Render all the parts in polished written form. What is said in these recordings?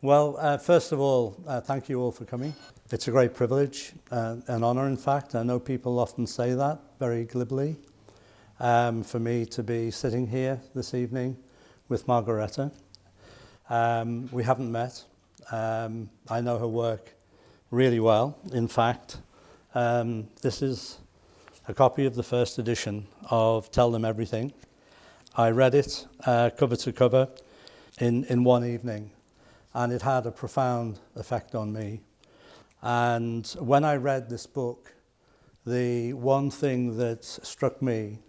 Well, first of all, thank you all for coming. It's a great privilege, an honour in fact. I know people often say that very glibly. For me to be sitting here this evening with Margaretta. We haven't met. I know her work really well. In fact, this is a copy of the first edition of Tell Them Everything. I read it cover to cover in one evening, and it had a profound effect on me. And when I read this book, the one thing that struck me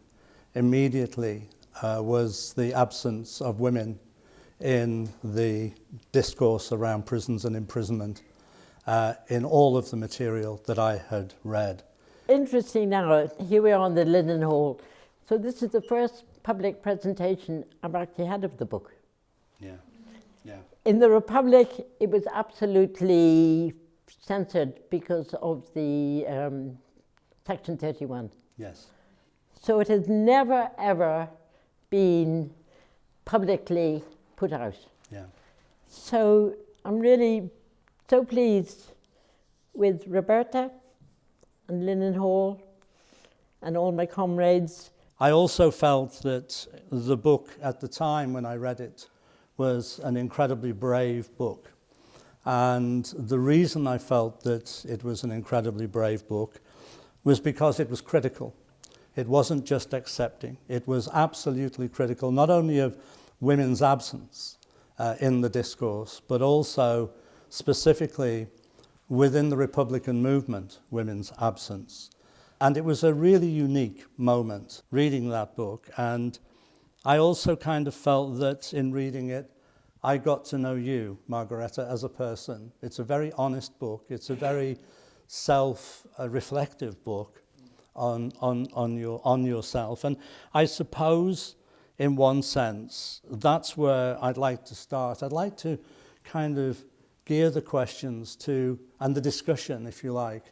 immediately was the absence of women in the discourse around prisons and imprisonment in all of the material that I had read. Interesting now, here we are in the Linen Hall. So this is the first public presentation I've actually had of the book. Yeah. In the Republic, it was absolutely censored because of the Section 31. Yes. So it has never, ever been publicly put out. Yeah. So I'm really so pleased with Roberta and Linen Hall and all my comrades. I also felt that the book at the time when I read it was an incredibly brave book. And the reason I felt that it was an incredibly brave book was because it was critical. It wasn't just accepting. It was absolutely critical, not only of women's absence in the discourse, but also specifically within the Republican movement, women's absence. And it was a really unique moment reading that book. And I also kind of felt that in reading it, I got to know you, Margaretta, as a person. It's a very honest book. It's a very self-reflective book on yourself. And I suppose, in one sense, that's where I'd like to start. I'd like to kind of gear the questions to, and the discussion, if you like,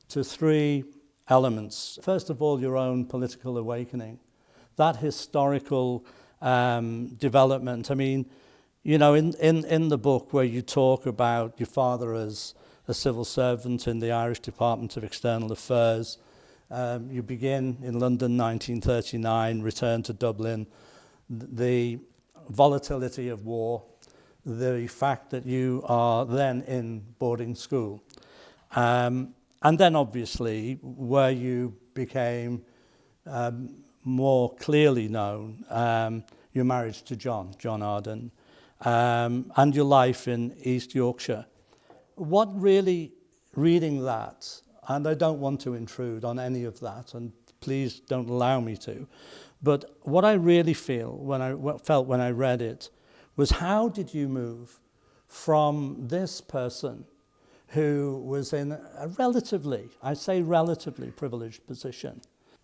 to three elements. First of all, your own political awakening, that historical development. I mean, you know, in the book where you talk about your father as a civil servant in the Irish Department of External Affairs, you begin in London 1939, return to Dublin, the volatility of war, the fact that you are then in boarding school. And then obviously where you became more clearly known, your marriage to John Arden, and your life in East Yorkshire. What really, reading that, and I don't want to intrude on any of that, and please don't allow me to, but what I really felt when I read it was, how did you move from this person who was in a relatively privileged position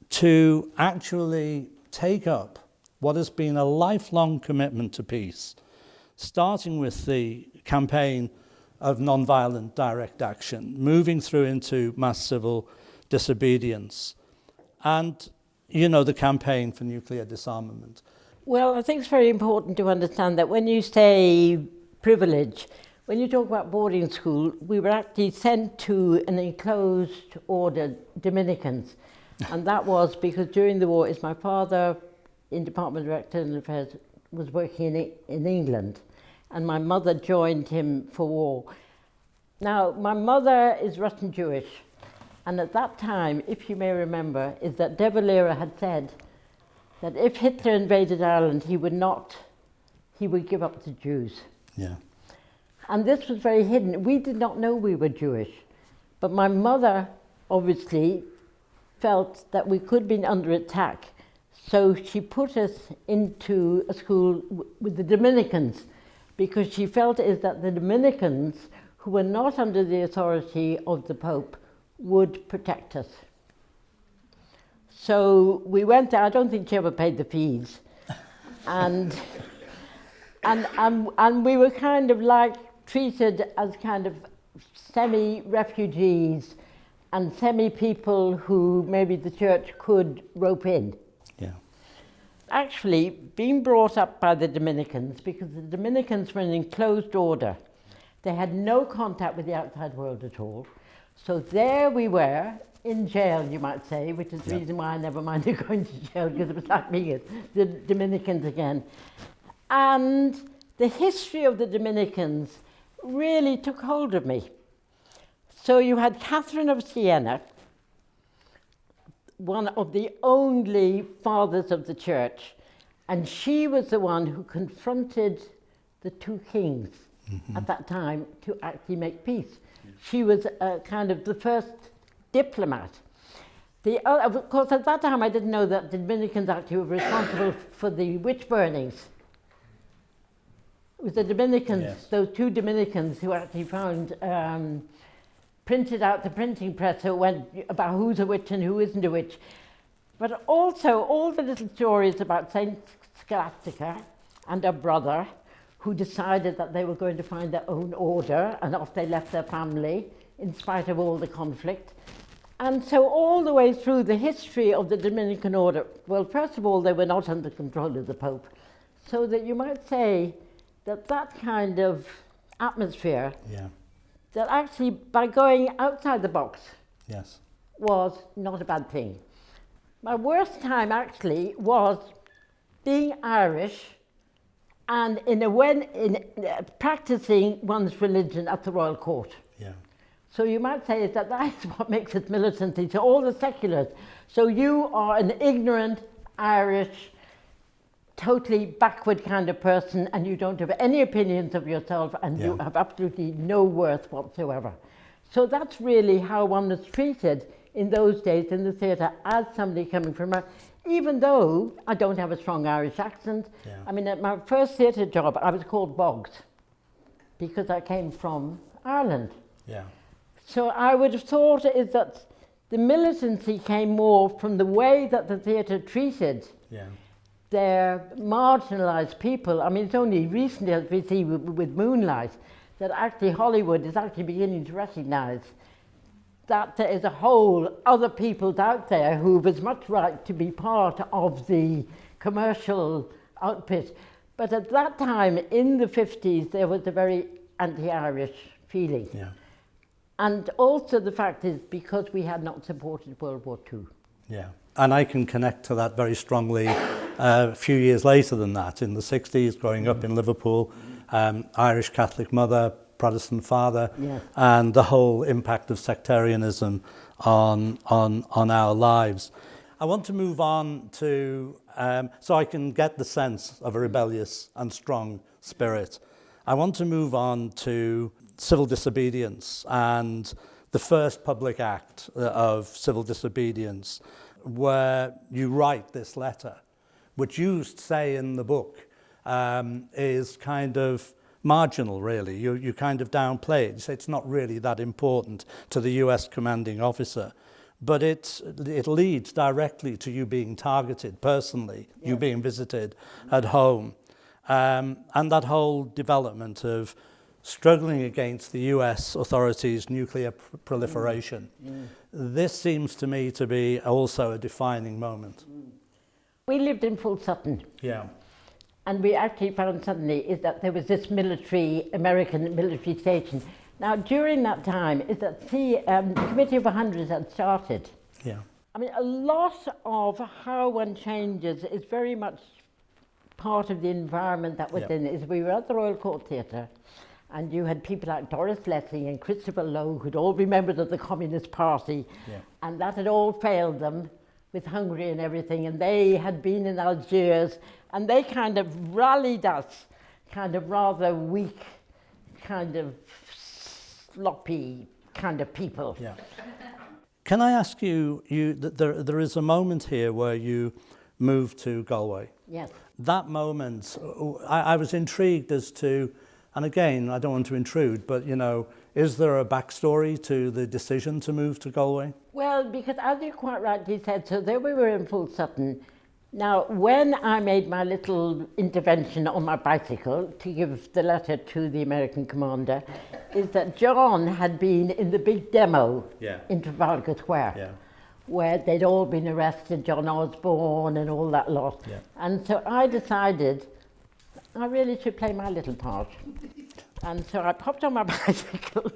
to actually take up what has been a lifelong commitment to peace, starting with the campaign of non-violent direct action, moving through into mass civil disobedience, and, you know, the campaign for nuclear disarmament. Well, I think it's very important to understand that when you say privilege, when you talk about boarding school, we were actually sent to an enclosed order, Dominicans. And that was because during the war, my father, in Department of External Affairs, was working in England. And my mother joined him for war. Now, my mother is Russian Jewish. And at that time, if you may remember, is that De Valera had said that if Hitler invaded Ireland, he would give up the Jews. Yeah. And this was very hidden. We did not know we were Jewish. But my mother obviously felt that we could be under attack. So she put us into a school with the Dominicans, because she felt is that the Dominicans, who were not under the authority of the Pope, would protect us. So we went there. I don't think she ever paid the fees. And we were kind of like treated as kind of semi-refugees and semi-people who maybe the church could rope in. Yeah. Actually, being brought up by the Dominicans, because the Dominicans were an enclosed order, They had no contact with the outside world at all. So there we were, in jail, you might say, which is the reason why I never minded going to jail, because it was like being at the Dominicans again. And the history of the Dominicans really took hold of me. So you had Catherine of Siena, one of the only fathers of the church, and she was the one who confronted the two kings at that time to actually make peace. She was kind of the first diplomat. Of course, at that time I didn't know that the Dominicans actually were responsible for the witch burnings. It was the Dominicans, those two Dominicans who actually found, printed out the printing press that went about who's a witch and who isn't a witch. But also all the little stories about Saint Scholastica and her brother, who decided that they were going to find their own order, and off they left their family in spite of all the conflict. And so all the way through the history of the Dominican order, well, first of all, they were not under control of the Pope. So that you might say that that kind of atmosphere, that actually by going outside the box was not a bad thing. My worst time actually was being Irish and practicing one's religion at the Royal Court. So you might say that that's what makes it militancy to all the seculars. So you are an ignorant, Irish, totally backward kind of person, and you don't have any opinions of yourself, and you have absolutely no worth whatsoever. So that's really how one was treated in those days in the theatre, as somebody coming from even though I don't have a strong Irish accent. I mean, at my first theatre job, I was called Boggs, because I came from Ireland. So I would have thought is that the militancy came more from the way that the theatre treated their marginalised people. I mean, it's only recently, as we see with Moonlight, that actually Hollywood is actually beginning to recognise that there is a whole other peoples out there who've as much right to be part of the commercial outfit. But at that time, in the 50s, there was a very anti-Irish feeling. And also the fact is because we had not supported World War II. And I can connect to that very strongly a few years later than that, in the 60s, growing up in Liverpool, Irish Catholic mother, Protestant father, and the whole impact of sectarianism on our lives. I want to move on to, so I can get the sense of a rebellious and strong spirit. I want to move on to civil disobedience and the first public act of civil disobedience, where you write this letter, which you say in the book is kind of marginal, really. You kind of downplay it. You say it's not really that important to the US commanding officer, but it leads directly to you being targeted personally, you being visited at home, and that whole development of struggling against the US authorities' nuclear proliferation. This seems to me to be also a defining moment. We lived in Full Sutton. And we actually found suddenly is that there was this American military station. Now, during that time, is that the Committee of 100 had started. I mean, a lot of how one changes is very much part of the environment that was in. Is we were at the Royal Court Theatre, and you had people like Doris Lessing and Christopher Lowe, who'd all been members of the Communist Party, and that had all failed them with Hungary and everything, and they had been in Algiers, and they kind of rallied us, kind of rather weak, kind of sloppy kind of people. Can I ask you that there is a moment here where you moved to Galway? That moment, I was intrigued as to, and again, I don't want to intrude, but you know, is there a backstory to the decision to move to Galway? Well, because as you quite rightly said, so there we were in Full Sutton. Now, when I made my little intervention on my bicycle to give the letter to the American commander, is that John had been in the big demo in Trafalgar Square, where they'd all been arrested, John Osborne and all that lot. And so I decided I really should play my little part. And so I popped on my bicycle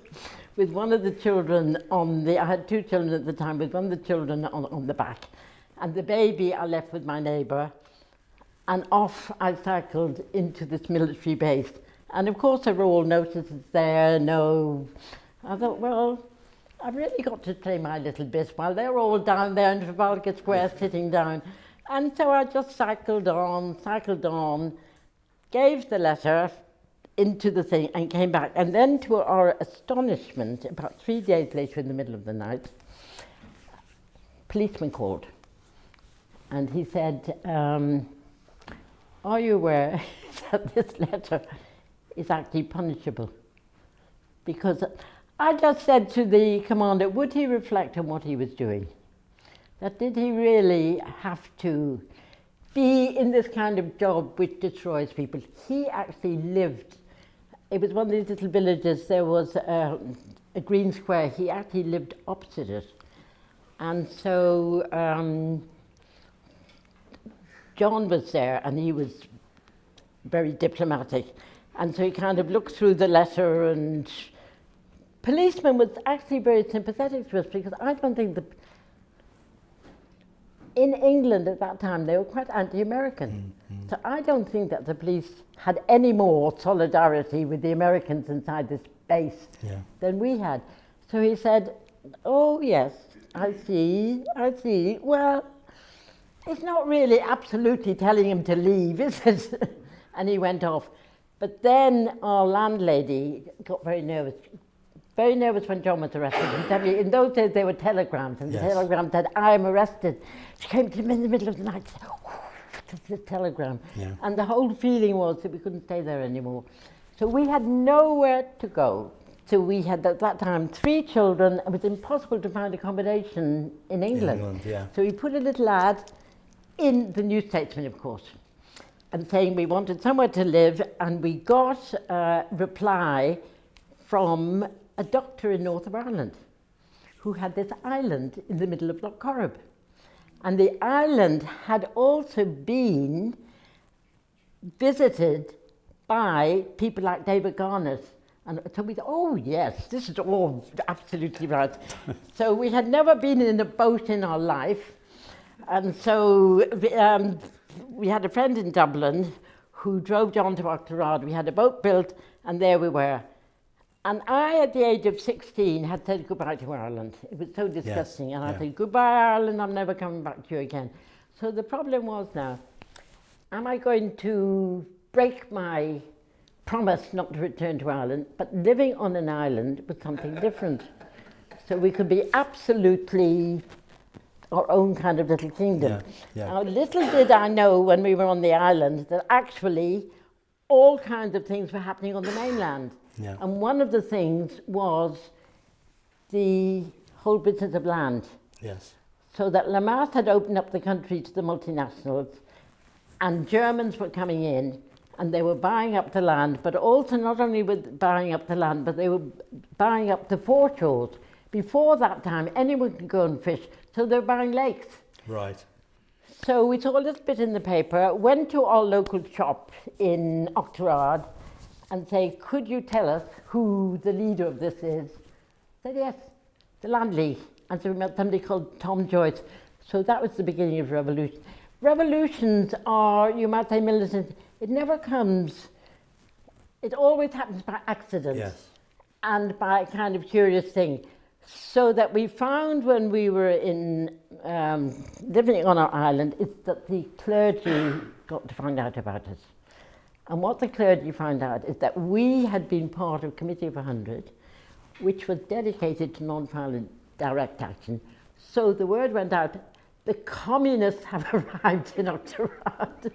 with one of the children I had two children at the time, with one of the children on the back. And the baby I left with my neighbour. And off I cycled into this military base. And of course there were all notices there, I thought, well, I've really got to play my little bit while they're all down there in Trafalgar Square sitting down. And so I just cycled on, gave the letter into the thing and came back. And then to our astonishment, about 3 days later in the middle of the night, policeman called. And he said, are you aware that this letter is actually punishable? Because I just said to the commander, would he reflect on what he was doing? That did he really have to be in this kind of job which destroys people? He actually lived, it was one of these little villages, there was a green square, he actually lived opposite it. And so John was there and he was very diplomatic. And so he kind of looked through the letter, and policeman was actually very sympathetic to us, because I don't think that in England at that time they were quite anti-American. Mm-hmm. So I don't think that the police had any more solidarity with the Americans inside this base than we had. So he said, oh yes, I see. Well, it's not really absolutely telling him to leave, is it? And he went off. But then our landlady got very nervous when John was arrested. In those days there were telegrams, and the telegram said, I am arrested. She came to him in the middle of the night and said, oh, the telegram. Yeah. And the whole feeling was that we couldn't stay there anymore. So we had nowhere to go. So we had at that time 3 children. It was impossible to find accommodation in England. So we put a little ad in the New Statesman, of course, and saying we wanted somewhere to live, and we got a reply from a doctor in north of Ireland who had this island in the middle of Loch Corrib. And the island had also been visited by people like David Garnett. And so we thought, oh yes, this is all absolutely right. So we had never been in a boat in our life. And so we had a friend in Dublin who drove John to Octorard. We had a boat built, and there we were. And I, at the age of 16, had said goodbye to Ireland. It was so disgusting. And I said, goodbye, Ireland, I'm never coming back to you again. So the problem was now, am I going to break my promise not to return to Ireland? But living on an island was something different. So we could be absolutely our own kind of little kingdom. Now, little did I know when we were on the island that actually all kinds of things were happening on the mainland. And one of the things was the whole business of land. So that Lamarck had opened up the country to the multinationals, and Germans were coming in, and they were buying up the land, but also not only were buying up the land, but they were buying up the foreshores. Before that time, anyone could go and fish, so they were buying lakes. Right. So we saw a little bit in the paper, went to our local shop in Octorard and say, could you tell us who the leader of this is? Said yes, the land league. And so we met somebody called Tom Joyce. So that was the beginning of revolution. Revolutions are, you might say, militant. It never comes, it always happens by accident and by a kind of curious thing. So that we found when we were in living on our island is that the clergy got to find out about us. And what the clergy found out is that we had been part of Committee of 100, which was dedicated to non-violent direct action. So the word went out, the communists have arrived in Octorard.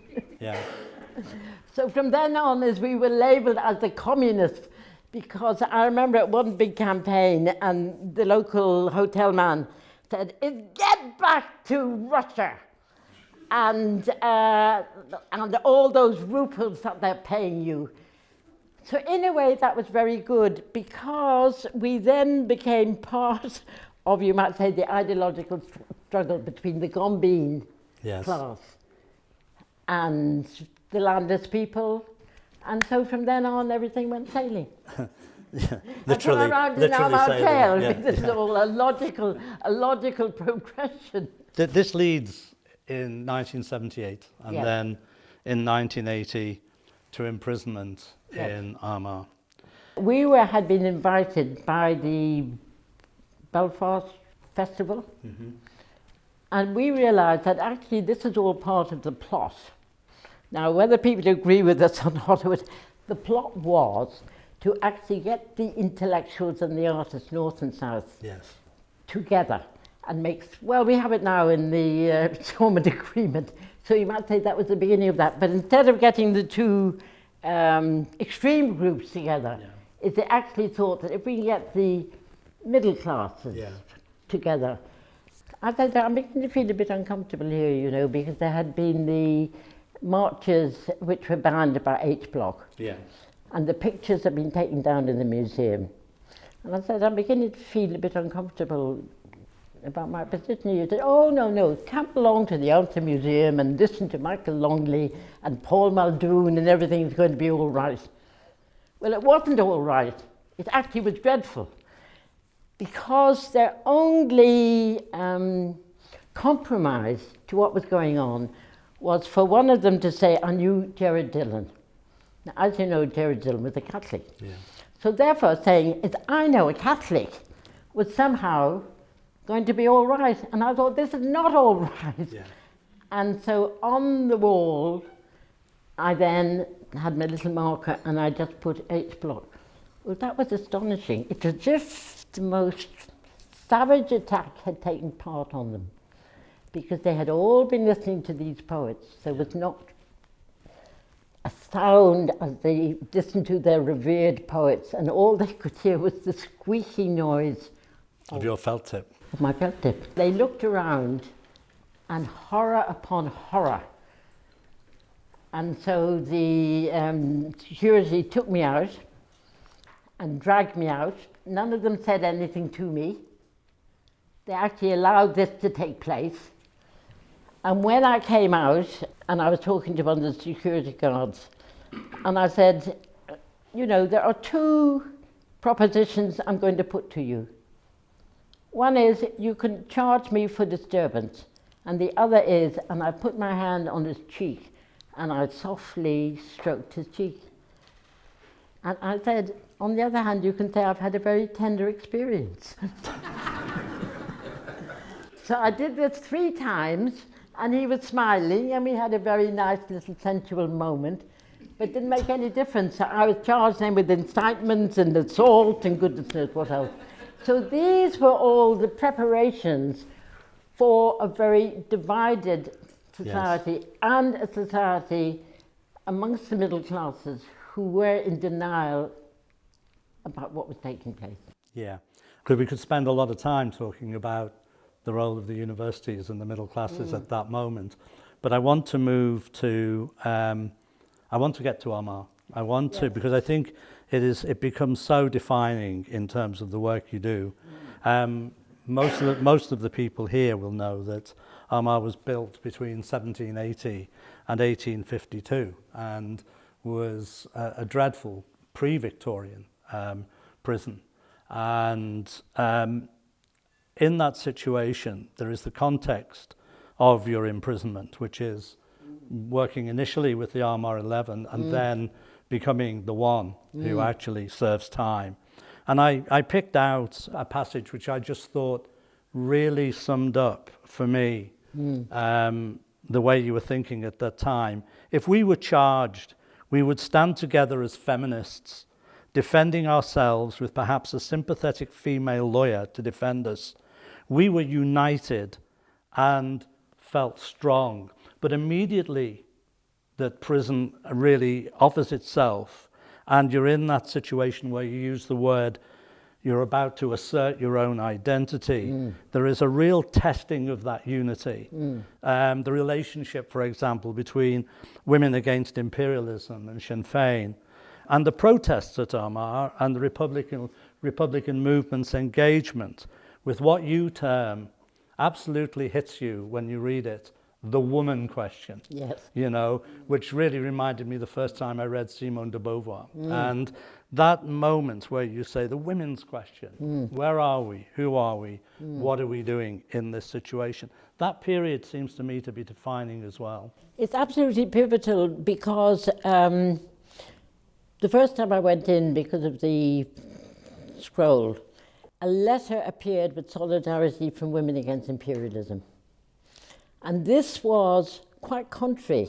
So from then on, as we were labelled as the communists, because I remember at one big campaign, and the local hotel man said, get back to Russia, and all those rubles that they're paying you. So in a way, that was very good, because we then became part of, you might say, the ideological struggle between the Gombeen class and the landless people And so from then on, everything went sailing. Yeah, literally sailing. Tail, Yeah, this is all a logical progression. This leads in 1978 and then in 1980 to imprisonment in Armagh. We had been invited by the Belfast festival, and we realised that actually this is all part of the plot. Now, whether people agree with us or not, the plot was to actually get the intellectuals and the artists, North and South, together and make, well, we have it now in the Stormont Agreement, so you might say that was the beginning of that. But instead of getting the two extreme groups together, is they actually thought that if we can get the middle classes together. I said, I'm beginning to feel a bit uncomfortable here, you know, because there had been the marches which were banned by H Block. And the pictures have been taken down in the museum. And I said, I'm beginning to feel a bit uncomfortable about my position. He said, oh, no, come along to the Art Museum and listen to Michael Longley and Paul Muldoon and everything's going to be all right. Well, it wasn't all right. It actually was dreadful. Because their only compromise to what was going on was for one of them to say, I knew Gerard Dillon. Now, as you know, Gerard Dillon was a Catholic. So therefore saying, I know a Catholic was somehow going to be all right. And I thought, this is not all right. And so on the wall, I then had my little marker and I just put H Block. Well, that was astonishing. It was as if the most savage attack had taken part on them, because they had all been listening to these poets. There was not a sound as they listened to their revered poets, and all they could hear was the squeaky noise of your felt tip. Of my felt tip. They looked around, and horror upon horror. And so the security took me out and dragged me out. None of them said anything to me. They actually allowed this to take place. And when I came out, and I was talking to one of the security guards, and I said, you know, there are two propositions I'm going to put to you. One is you can charge me for disturbance, and the other is, and I put my hand on his cheek, and I softly stroked his cheek. And I said, on the other hand, you can say I've had a very tender experience. So I did this 3 times, and he was smiling, and we had a very nice little sensual moment, but it didn't make any difference. So I was charged then with incitement and assault and goodness knows what else. So these were all the preparations for a very divided society, and a society amongst the middle classes who were in denial about what was taking place. Yeah, because we could spend a lot of time talking about the role of the universities and the middle classes at that moment. But I want to move to, I want to get to Armagh. I want to, because I think it becomes so defining in terms of the work you do. Most of the people here will know that Armagh was built between 1780 and 1852 and was a dreadful pre-Victorian prison. And in that situation, there is the context of your imprisonment, which is working initially with the Armagh 11 and then becoming the one who actually serves time. And I picked out a passage which I just thought really summed up for me the way you were thinking at that time. If we were charged, we would stand together as feminists, defending ourselves with perhaps a sympathetic female lawyer to defend us. We were united and felt strong. But immediately that prison really offers itself, and you're in that situation where you use the word, you're about to assert your own identity. There is a real testing of that unity. The relationship, for example, between Women Against Imperialism and Sinn Féin, and the protests at Armagh and the Republican movement's engagement with what you term, absolutely hits you when you read it, the woman question. Yes. You know, which really reminded me the first time I read Simone de Beauvoir. And that moment where you say the women's question, where are we? Who are we? What are we doing in this situation? That period seems to me to be defining as well. It's absolutely pivotal because the first time I went in because of the scroll, a letter appeared with solidarity from Women Against Imperialism. And this was quite contrary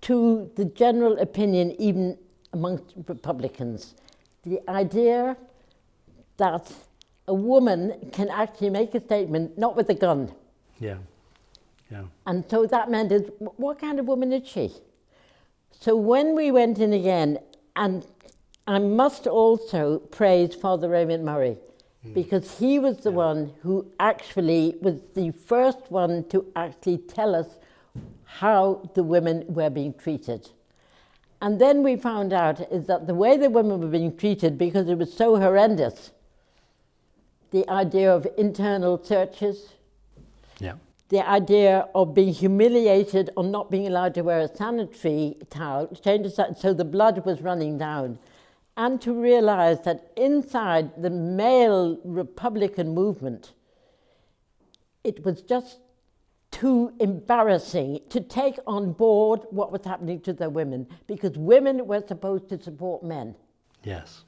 to the general opinion, even amongst Republicans. The idea that a woman can actually make a statement, not with a gun. Yeah, yeah. And so that meant, what kind of woman is she? So when we went in again, and I must also praise Father Raymond Murray, because he was the one who actually was the first one to actually tell us how the women were being treated. And then we found out is that the way the women were being treated, because it was so horrendous, the idea of internal searches, the idea of being humiliated or not being allowed to wear a sanitary towel, so the blood was running down. And to realize that inside the male Republican movement, it was just too embarrassing to take on board what was happening to the women, because women were supposed to support men. Yes.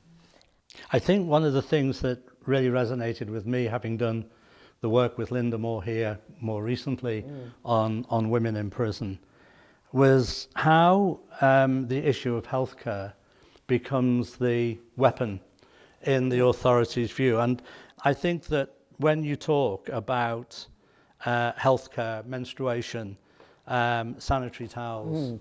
I think one of the things that really resonated with me, having done the work with Linda Moore here more recently on women in prison, was how the issue of healthcare becomes the weapon in the authorities' view. And I think that when you talk about healthcare, menstruation, sanitary towels,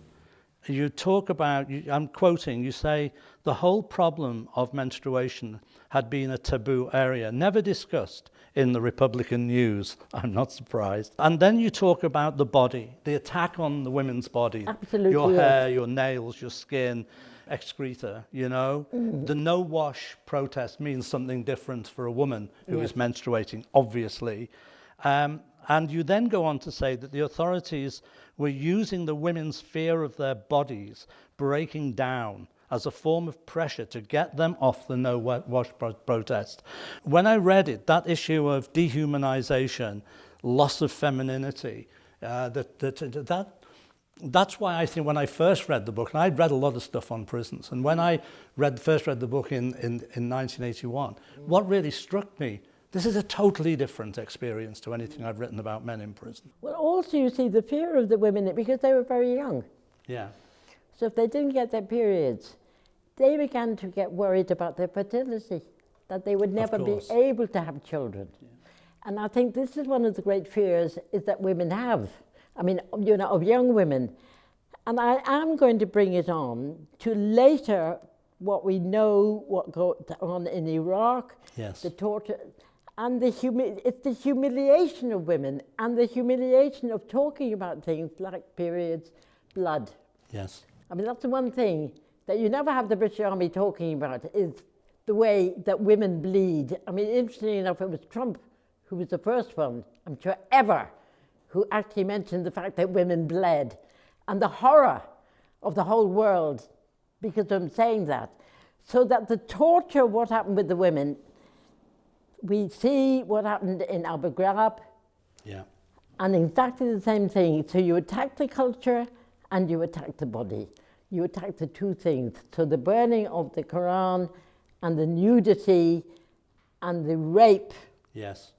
you talk about, I'm quoting, you say, the whole problem of menstruation had been a taboo area, never discussed in the Republican news. I'm not surprised. And then you talk about the body, the attack on the women's body. Absolutely, your yes. hair, your nails, your skin, excreta, you know. The no wash protest means something different for a woman who is menstruating, obviously. And you then go on to say that the authorities were using the women's fear of their bodies breaking down as a form of pressure to get them off the no wash protest. When I read it, that issue of dehumanization, loss of femininity, that's why I think when I first read the book, and I'd read a lot of stuff on prisons, and when I first read the book in 1981, what really struck me, this is a totally different experience to anything I've written about men in prison. Well, also you see the fear of the women, because they were very young. Yeah. So if they didn't get their periods, they began to get worried about their fertility, that they would never be able to have children. Yeah. And I think this is one of the great fears is that women have. I mean, you know, of young women. And I am going to bring it on to later what we know, what goes on in Iraq, the torture, and it's the humiliation of women and the humiliation of talking about things like periods, blood. Yes. I mean, that's the one thing that you never have the British Army talking about is the way that women bleed. I mean, interestingly enough, it was Trump who was the first one, I'm sure, ever, who actually mentioned the fact that women bled and the horror of the whole world because of him saying that. So that the torture, what happened with the women, we see what happened in Abu Ghraib, and exactly the same thing. So you attack the culture and you attack the body. You attack the two things. So the burning of the Quran and the nudity and the rape. Yes.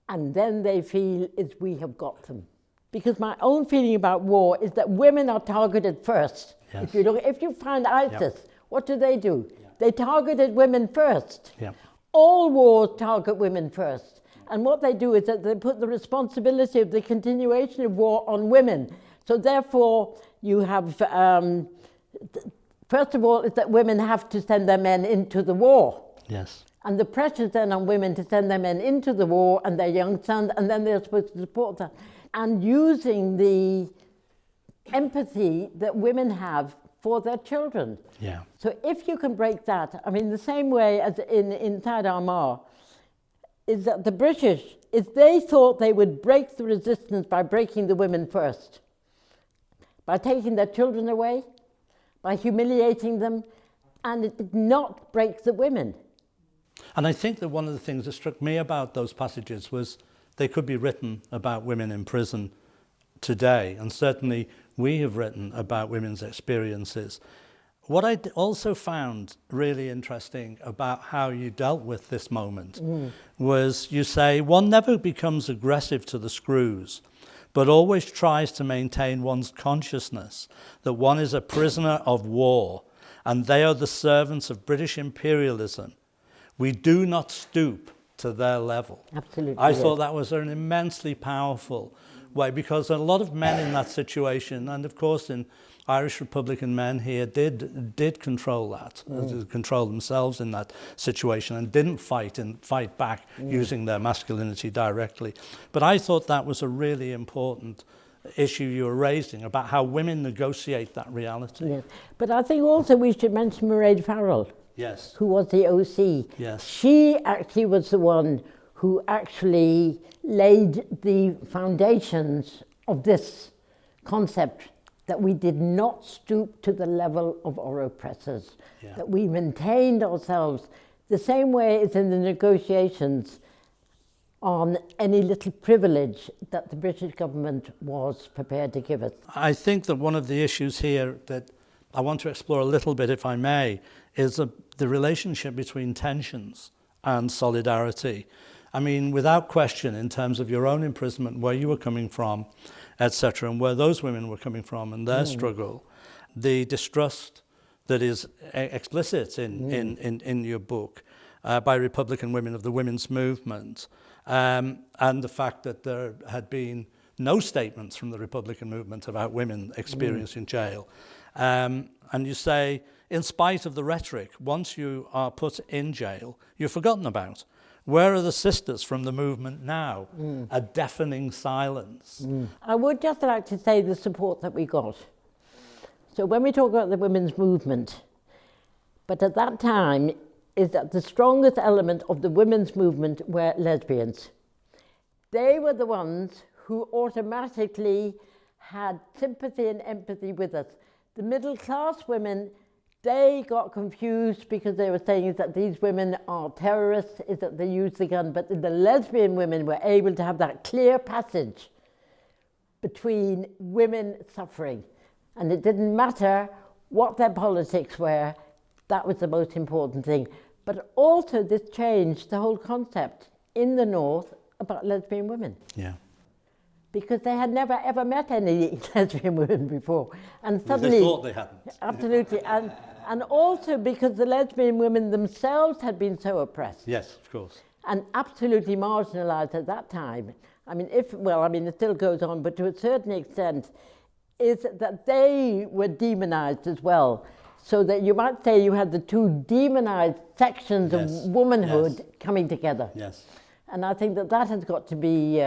And then they feel it's we have got them. Because my own feeling about war is that women are targeted first. Yes. If you find ISIS, what do? They targeted women first. Yeah. All wars target women first. And what they do is that they put the responsibility of the continuation of war on women. So therefore, you have, first of all, is that women have to send their men into the war. Yes. And the pressure then on women to send their men into the war and their young sons, and then they're supposed to support that. And using the empathy that women have for their children. Yeah. So if you can break that, I mean, the same way as in Tadamar, is that the British, if they thought they would break the resistance by breaking the women first, by taking their children away, by humiliating them, and it did not break the women. And I think that one of the things that struck me about those passages was they could be written about women in prison today, and certainly we have written about women's experiences. What I also found really interesting about how you dealt with this moment was you say, one never becomes aggressive to the screws, but always tries to maintain one's consciousness that one is a prisoner of war and they are the servants of British imperialism. We do not stoop to their level. Absolutely. I thought that was an immensely powerful way, because a lot of men in that situation, and of course in Irish Republican men here, did control that, control themselves in that situation, and didn't fight back using their masculinity directly. But I thought that was a really important issue you were raising about how women negotiate that reality. Yes. But I think also we should mention Mairead Farrell. Yes. Who was the OC. Yes. She actually was the one who actually laid the foundations of this concept that we did not stoop to the level of our oppressors, that we maintained ourselves the same way as in the negotiations on any little privilege that the British government was prepared to give us. I think that one of the issues here that I want to explore a little bit, if I may, is the relationship between tensions and solidarity. I mean, without question, in terms of your own imprisonment, where you were coming from, etc., and where those women were coming from and their struggle, the distrust that is explicit in your book by Republican women of the women's movement, and the fact that there had been no statements from the Republican movement about women experience in jail. And you say, in spite of the rhetoric, once you are put in jail, you're forgotten about. Where are the sisters from the movement now? A deafening silence. I would just like to say the support that we got. So when we talk about the women's movement, but at that time, is that the strongest element of the women's movement were lesbians. They were the ones who automatically had sympathy and empathy with us. The middle class women, they got confused because they were saying that these women are terrorists, is that they use the gun, but the lesbian women were able to have that clear passage between women suffering. And it didn't matter what their politics were, that was the most important thing. But also this changed the whole concept in the North about lesbian women. Yeah. Because they had never ever met any lesbian women before. And suddenly... They thought they hadn't. Absolutely. And also because the lesbian women themselves had been so oppressed. Yes, of course. And absolutely marginalised at that time. I mean, it still goes on, but to a certain extent, is that they were demonised as well. So that you might say you had the two demonised sections of womanhood coming together. Yes. And I think that has got to be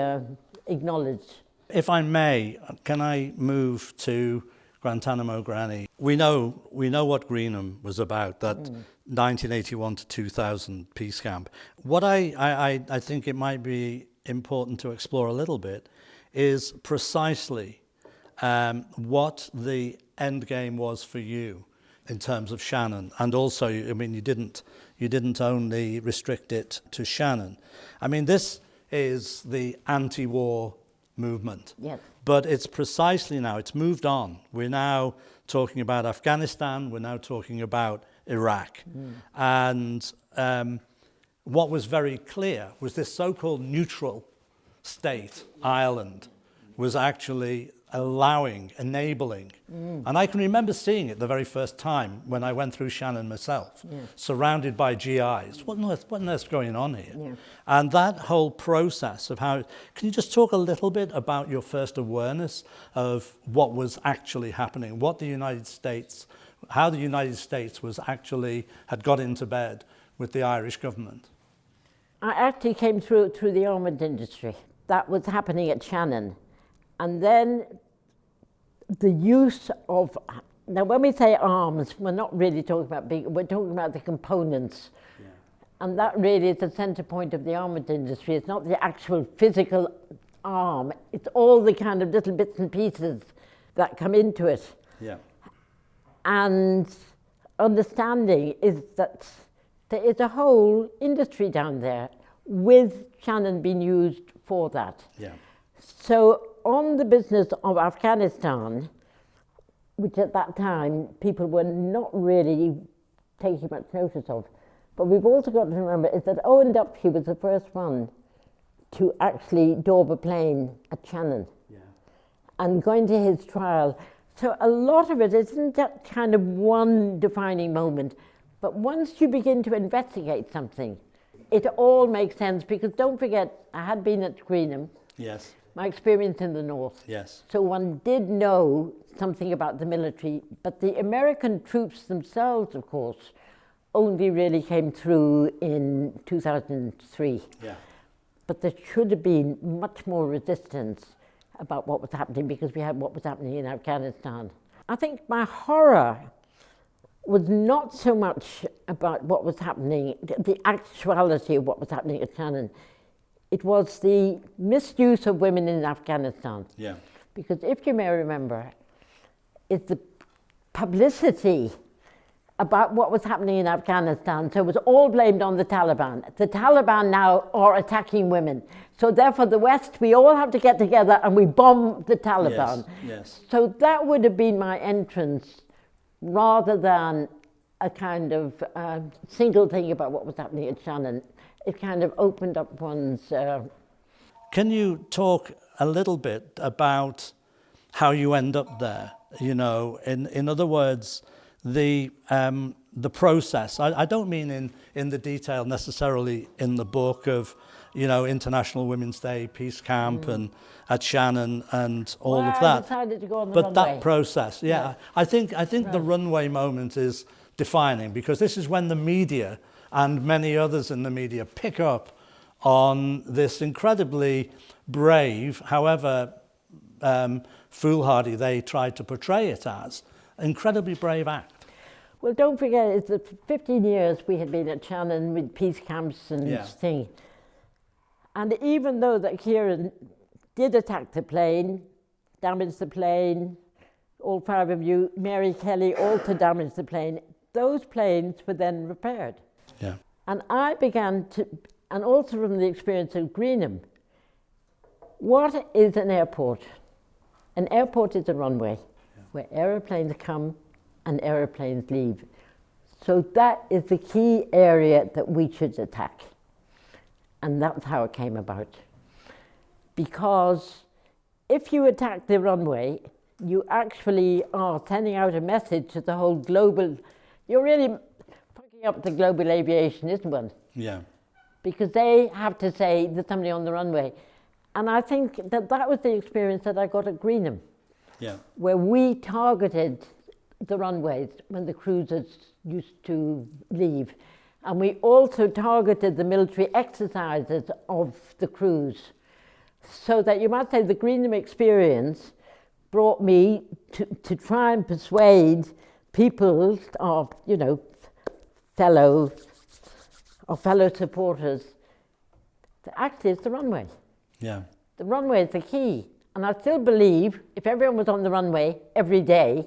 acknowledged. If I may, can I move to Guantanamo Granny? We know what Greenham was about, that 1981 to 2000 peace camp. What I think it might be important to explore a little bit is precisely what the end game was for you in terms of Shannon, and also, I mean, you didn't only restrict it to Shannon. I mean, this is the anti-war movement. Yes. But it's precisely now, it's moved on. We're now talking about Afghanistan, we're now talking about Iraq. And what was very clear was this so-called neutral state, Ireland, was actually enabling. And I can remember seeing it the very first time when I went through Shannon myself, surrounded by GIs. What on earth's going on here? Yeah. And that whole process of how, can you just talk a little bit about your first awareness of what was actually happening, how the United States had got into bed with the Irish government? I actually came through the armament industry. That was happening at Shannon. And then the use of, now when we say arms, we're not really talking about we're talking about the components. Yeah. And that really is the centre point of the armament industry. It's not the actual physical arm. It's all the kind of little bits and pieces that come into it. Yeah. And understanding is that there is a whole industry down there with Shannon being used for that. Yeah. So on the business of Afghanistan, which at that time people were not really taking much notice of, but we've also got to remember is that Owen Duffy was the first one to actually daub a plane at Shannon. Yeah. And going to his trial. So a lot of it isn't that kind of one defining moment, but once you begin to investigate something, it all makes sense, because don't forget, I had been at Greenham. Yes. My experience in the north. Yes. So one did know something about the military, but the American troops themselves, of course, only really came through in 2003. Yeah. But there should have been much more resistance about what was happening, because we had what was happening in Afghanistan. I think my horror was not so much about what was happening, the actuality of what was happening at Shannon. It was the misuse of women in Afghanistan. Yeah. Because if you may remember, it's the publicity about what was happening in Afghanistan. So it was all blamed on the Taliban. The Taliban now are attacking women. So therefore the West, we all have to get together and we bomb the Taliban. Yes. Yes. So that would have been my entrance, rather than a kind of single thing about what was happening at Shannon. It kind of opened up one's... Can you talk a little bit about how you end up there? You know, in other words, the process. I don't mean in the detail necessarily in the book of, you know, International Women's Day, Peace Camp, and at Shannon and all of that. I decided to go on the but runway. that process, yeah. I think the runway moment is defining, because this is when the media and many others in the media pick up on this incredibly brave, however foolhardy they tried to portray it as, incredibly brave act. Well, don't forget, it's the 15 years we had been at Shannon with peace camps and thing. And even though that Kieran did attack the plane, damaged the plane, all five of you, Mary Kelly also damaged the plane, those planes were then repaired. Yeah. And I began to, and also from the experience of Greenham, what is an airport? An airport is a runway where aeroplanes come and aeroplanes leave. So that is the key area that we should attack. And that's how it came about. Because if you attack the runway, you actually are sending out a message to the whole global, you're really fucking up the global aviation, isn't one? Yeah. Because they have to say there's somebody on the runway. And I think that that was the experience that I got at Greenham. Yeah. Where we targeted the runways when the cruisers used to leave. And we also targeted the military exercises of the crews. So that you might say the Greenham experience brought me to try and persuade people, or, you know, fellow supporters, that actually it's the runway. Yeah. The runway is the key. And I still believe if everyone was on the runway every day,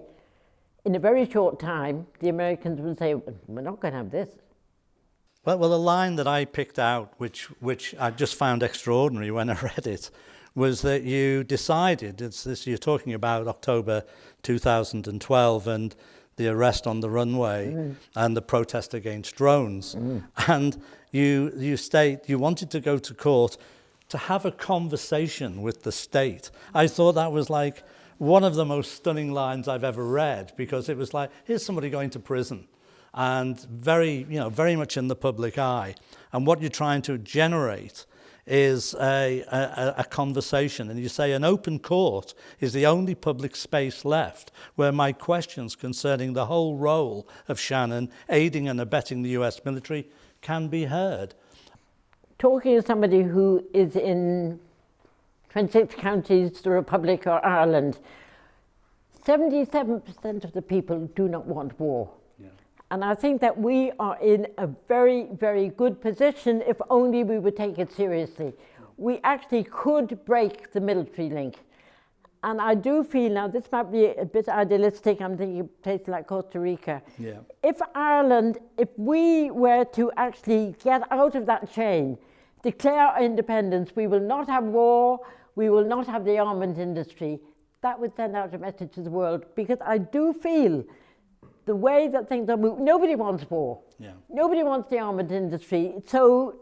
in a very short time, the Americans would say, we're not going to have this. Well, a line that I picked out, which I just found extraordinary when I read it, was that you decided, you're talking about October 2012 and the arrest on the runway and the protest against drones. And you state you wanted to go to court to have a conversation with the state. I thought that was like one of the most stunning lines I've ever read, because it was like, here's somebody going to prison and very much in the public eye. And what you're trying to generate is a conversation. And you say an open court is the only public space left where my questions concerning the whole role of Shannon aiding and abetting the US military can be heard. Talking to somebody who is in 26 counties, the Republic or Ireland, 77% of the people do not want war. Yeah. And I think that we are in a very, very good position if only we would take it seriously. We actually could break the military link. And I do feel now, this might be a bit idealistic, I'm thinking of places like Costa Rica. Yeah. If Ireland, if we were to actually get out of that chain, declare our independence, we will not have war, we will not have the armament industry, that would send out a message to the world, because I do feel the way that things are moving, nobody wants war. Yeah. Nobody wants the armament industry. So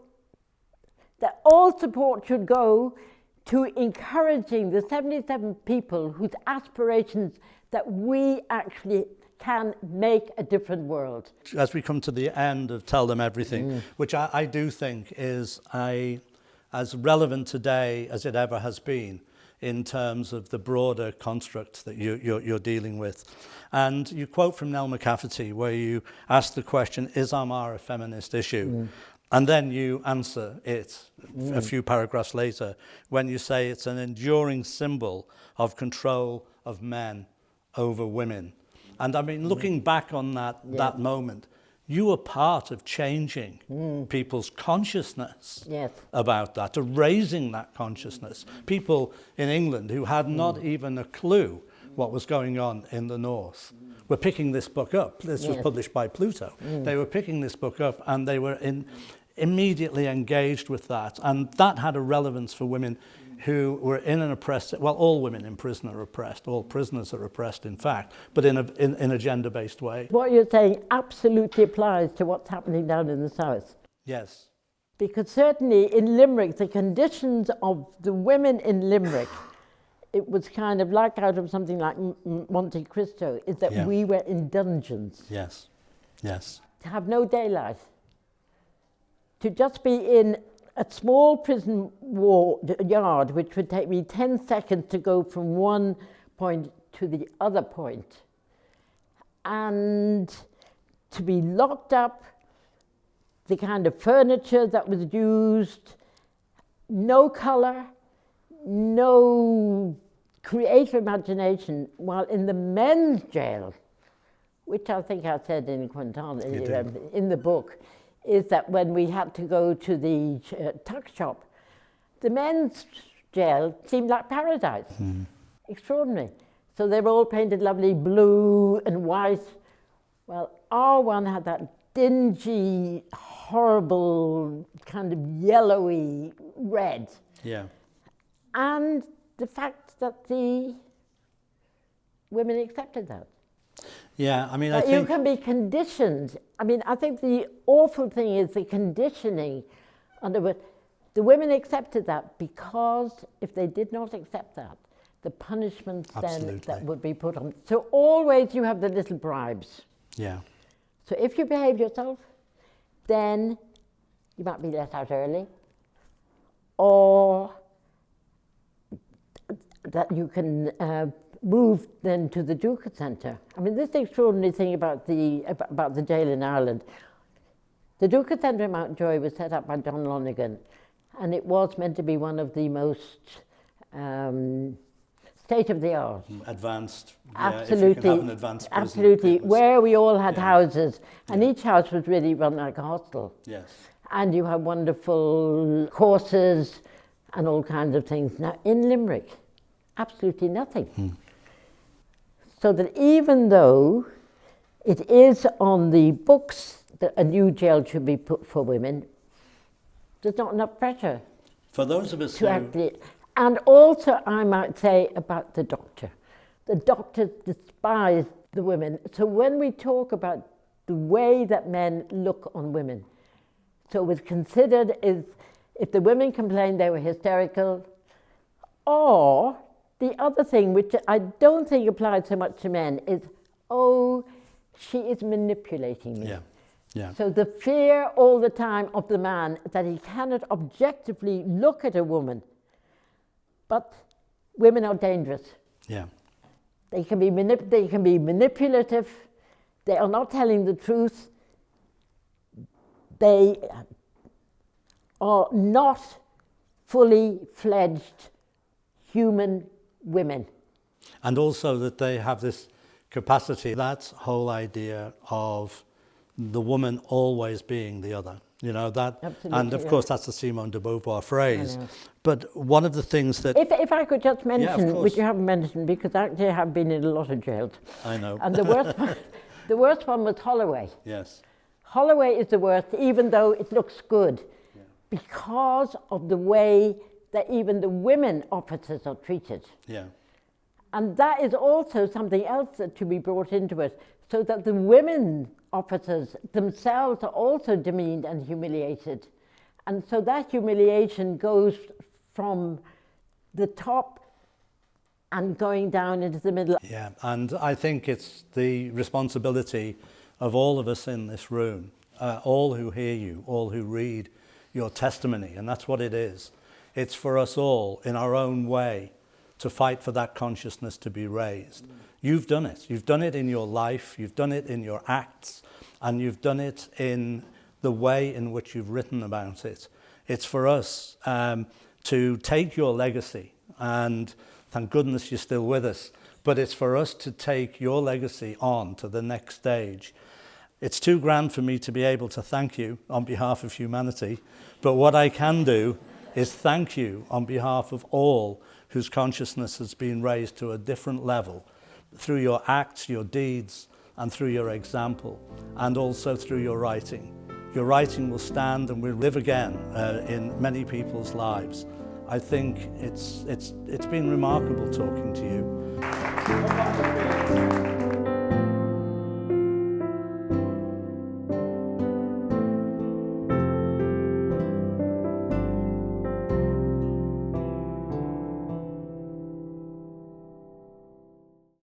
that all support should go to encouraging the 77 people whose aspirations that we actually can make a different world. As we come to the end of Tell Them Everything, which I do think is as relevant today as it ever has been in terms of the broader construct that you're dealing with. And you quote from Nell McCafferty where you ask the question, is Armagh a feminist issue? And then you answer it a few paragraphs later when you say it's an enduring symbol of control of men over women. And I mean, looking back on that moment, you were part of changing people's consciousness about that, to raising that consciousness. People in England who had not even a clue what was going on in the north were picking this book up. This was published by Pluto. They were picking this book up and they were immediately engaged with that. And that had a relevance for women who were in an oppressed, well, all women in prison are oppressed, all prisoners are oppressed, in fact, but in a gender-based way. What you're saying absolutely applies to what's happening down in the south. Yes. Because certainly in Limerick, the conditions of the women in Limerick, it was kind of like out of something like Monte Cristo, is that we were in dungeons. Yes, yes. To have no daylight. To just be in a small prison yard, which would take me 10 seconds to go from one point to the other point. And to be locked up, the kind of furniture that was used, no colour, no creative imagination, while in the men's jail, which I think I said in Guantanamo, in the book, is that when we had to go to the tuck shop, the men's jail seemed like paradise. Extraordinary. So they were all painted lovely blue and white. Well, our one had that dingy, horrible, kind of yellowy red. Yeah. And the fact that the women accepted that. Yeah, I mean, I think you can be conditioned. I mean, I think the awful thing is the conditioning under which the women accepted that, because if they did not accept that, the punishments then that would be put on. So always you have the little bribes. Yeah. So if you behave yourself, then you might be let out early, or that you can move then to the Duca Centre. I mean, this is the extraordinary thing about the jail in Ireland. The Duca Centre in Mountjoy was set up by John Lonergan, and it was meant to be one of the most state-of-the-art. Advanced. Absolutely. Yeah, if you can have an advanced prison, absolutely. Where we all had houses, and each house was really run like a hostel. Yes. And you had wonderful courses and all kinds of things. Now, in Limerick, absolutely nothing. So that even though it is on the books that a new jail should be put for women, there's not enough pressure. For those of us to actually, and also I might say about the doctor. The doctors despise the women. So when we talk about the way that men look on women, so it was considered as if the women complained they were hysterical, or the other thing, which I don't think applied so much to men, is, oh, she is manipulating me. Yeah. Yeah. So the fear all the time of the man that he cannot objectively look at a woman. But women are dangerous. Yeah. They can be manipulative. They are not telling the truth. They are not fully fledged human women. And also that they have this capacity, that whole idea of the woman always being the other. You know, that, Absolutely, and of yeah. course that's the Simone de Beauvoir phrase. I know. But one of the things that... If I could just mention, course. which you haven't mentioned, because actually I have been in a lot of jails. I know. And the worst one was Holloway. Yes. Holloway is the worst, even though it looks good, because of the way that even the women officers are treated. Yeah. And that is also something else that to be brought into it, so that the women officers themselves are also demeaned and humiliated. And so that humiliation goes from the top and going down into the middle. Yeah, and I think it's the responsibility of all of us in this room, all who hear you, all who read your testimony, and that's what it is. It's for us all, in our own way, to fight for that consciousness to be raised. You've done it. You've done it in your life, you've done it in your acts, and you've done it in the way in which you've written about it. It's for us to take your legacy, and thank goodness you're still with us, but it's for us to take your legacy on to the next stage. It's too grand for me to be able to thank you on behalf of humanity, but what I can do is thank you on behalf of all whose consciousness has been raised to a different level through your acts, your deeds, and through your example, and also through your writing. Your writing will stand and will live again in many people's lives. I think it's been remarkable talking to you.